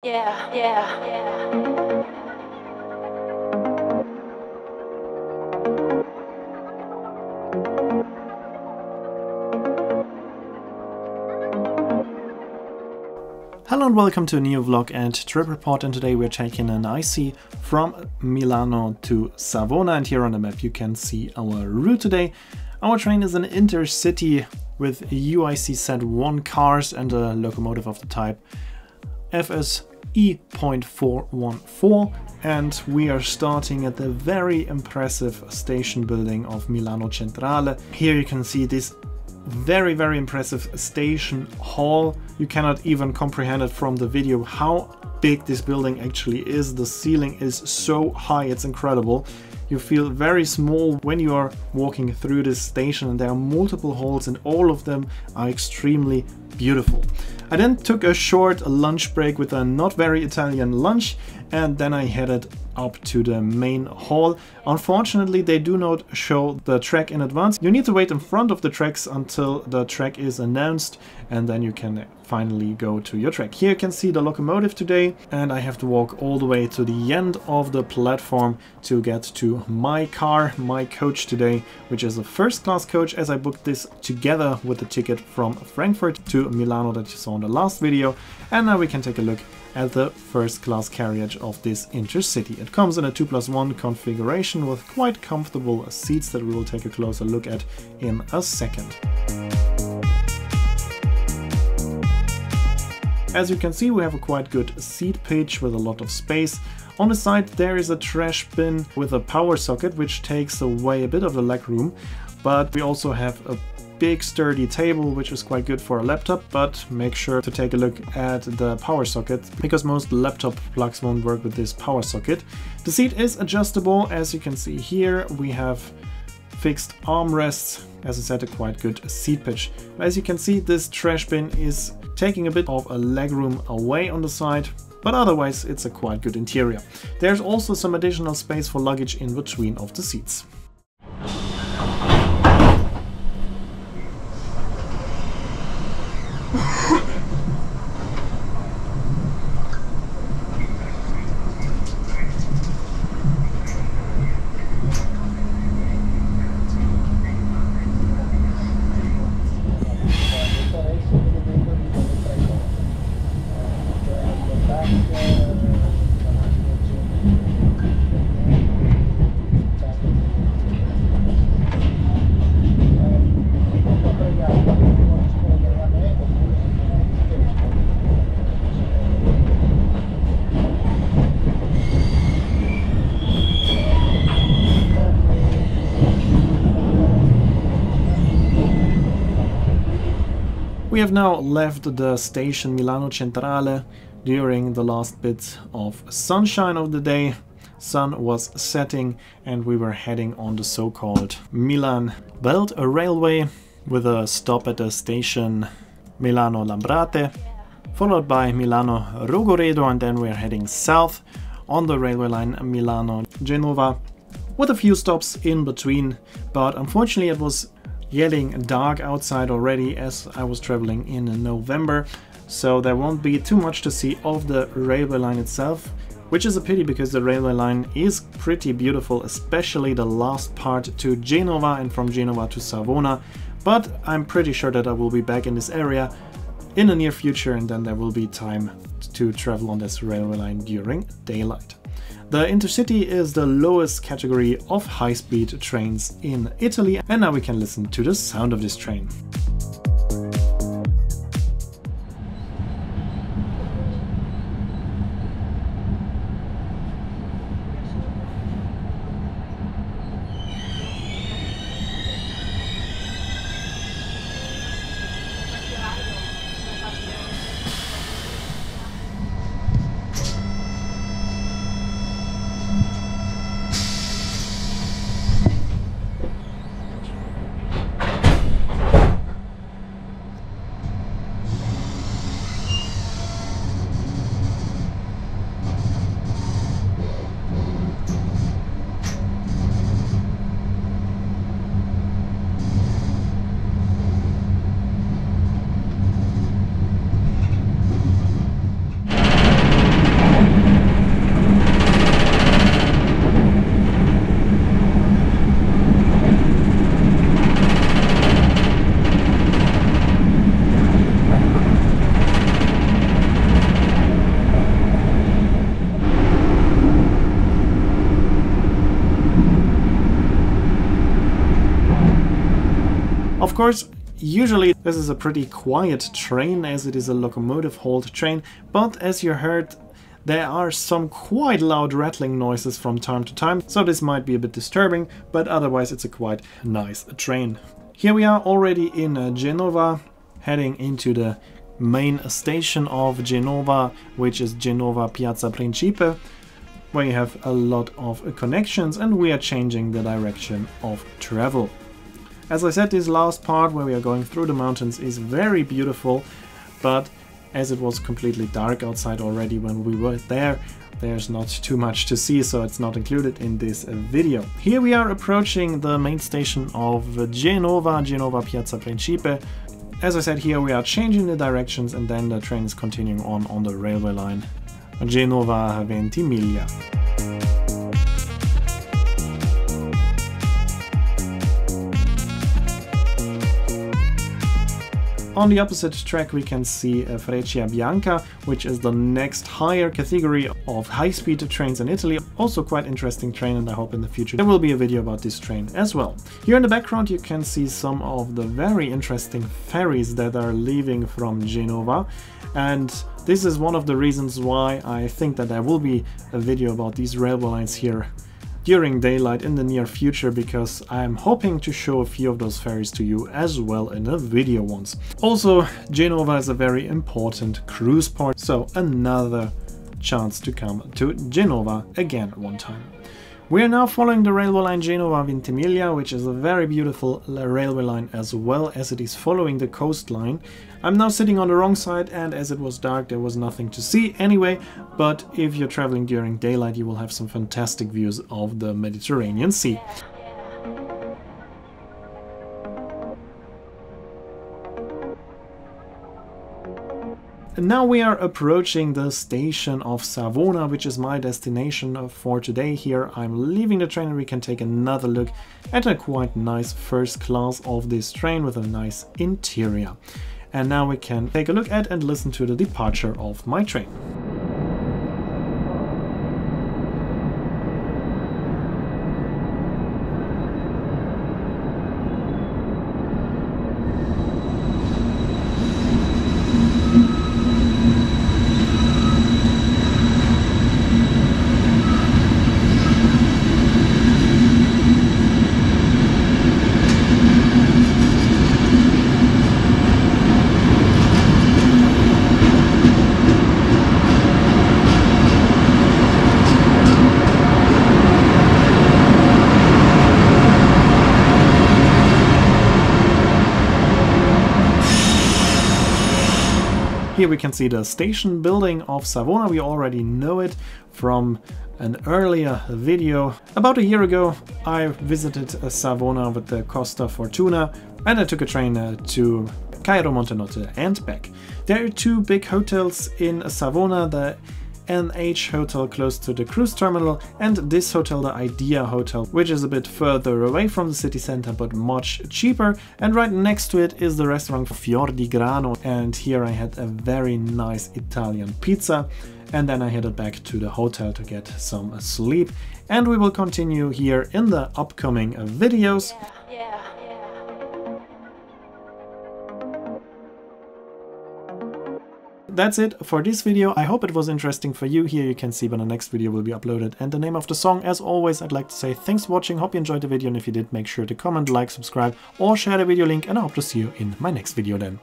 Yeah, yeah, yeah. Hello and welcome to a new vlog and trip report, and today we're taking an IC from Milano to Savona, and here on the map you can see our route today. Our train is an intercity with UIC Z1 cars and a locomotive of the type FSE.414, and we are starting at the very impressive station building of Milano Centrale. Here you can see this very impressive station hall. You cannot even comprehend it from the video how big this building actually is. The ceiling is so high, it's incredible. You feel very small when you are walking through this station, and there are multiple halls and all of them are extremely beautiful. I then took a short lunch break with a not very Italian lunch, and then I headed up to the main hall. Unfortunately, they do not show the track in advance. You need to wait in front of the tracks until the track is announced, and then you can finally go to your track. Here you can see the locomotive today, and I have to walk all the way to the end of the platform to get to my car, my coach today, which is a first class coach, as I booked this together with the ticket from Frankfurt to Milano that you saw in the last video. And now we can take a look at the first class carriage of this intercity. It comes in a 2+1 configuration with quite comfortable seats that we will take a closer look at in a second. As you can see, we have a quite good seat pitch with a lot of space. On the side there is a trash bin with a power socket which takes away a bit of the leg room, but we also have a big sturdy table which is quite good for a laptop, but make sure to take a look at the power socket because most laptop plugs won't work with this power socket. The seat is adjustable, as you can see here. We have fixed armrests, as I said, a quite good seat pitch. As you can see, this trash bin is taking a bit of a legroom away on the side, but otherwise it's a quite good interior. There's also some additional space for luggage in between of the seats. We have now left the station Milano Centrale during the last bit of sunshine of the day. Sun was setting and we were heading on the so-called Milan Belt, a railway with a stop at the station Milano Lambrate, followed by Milano Rogoredo, and then we're heading south on the railway line Milano Genova with a few stops in between, but unfortunately it was getting dark outside already as I was traveling in November, so there won't be too much to see of the railway line itself, which is a pity because the railway line is pretty beautiful, especially the last part to Genova and from Genova to Savona, but I'm pretty sure that I will be back in this area in the near future, and then there will be time to travel on this railway line during daylight. The Intercity is the lowest category of high-speed trains in Italy, and now we can listen to the sound of this train. Of course, usually this is a pretty quiet train as it is a locomotive hauled train, but as you heard, there are some quite loud rattling noises from time to time, so this might be a bit disturbing, but otherwise it's a quite nice train. Here we are already in Genova, heading into the main station of Genova, which is Genova Piazza Principe, where you have a lot of connections, and we are changing the direction of travel. As I said, this last part where we are going through the mountains is very beautiful, but as it was completely dark outside already when we were there, there's not too much to see, so it's not included in this video. Here we are approaching the main station of Genova, Genova Piazza Principe. As I said, here we are changing the directions, and then the train is continuing on the railway line Genova Ventimiglia. On the opposite track we can see Freccia Bianca, which is the next higher category of high-speed trains in Italy. Also quite interesting train, and I hope in the future there will be a video about this train as well. Here in the background you can see some of the very interesting ferries that are leaving from Genova, and this is one of the reasons why I think that there will be a video about these railway lines here during daylight in the near future, because I'm hoping to show a few of those ferries to you as well in a video once. Also, Genova is a very important cruise port, so another chance to come to Genova again one time. We are now following the railway line Genova Ventimiglia, which is a very beautiful railway line as well, as it is following the coastline. I'm now sitting on the wrong side, and as it was dark there was nothing to see anyway, but if you're traveling during daylight you will have some fantastic views of the Mediterranean Sea. And now we are approaching the station of Savona, which is my destination for today. Here I'm leaving the train, and we can take another look at a quite nice first class of this train with a nice interior. And now we can take a look at and listen to the departure of my train. Here we can see the station building of Savona. We already know it from an earlier video. About a year ago I visited Savona with the Costa Fortuna, and I took a train to Cairo Montenotte and back. There are two big hotels in Savona, the NH Hotel close to the cruise terminal, and this hotel, the Idea Hotel, which is a bit further away from the city center but much cheaper, and right next to it is the restaurant Fior di Grano, and here I had a very nice Italian pizza, and then I headed back to the hotel to get some sleep, and we will continue here in the upcoming videos. That's it for this video. I hope it was interesting for you. Here you can see when the next video will be uploaded and the name of the song. As always, I'd like to say thanks for watching. Hope you enjoyed the video, and if you did, make sure to comment, like, subscribe or share the video link, and I hope to see you in my next video then.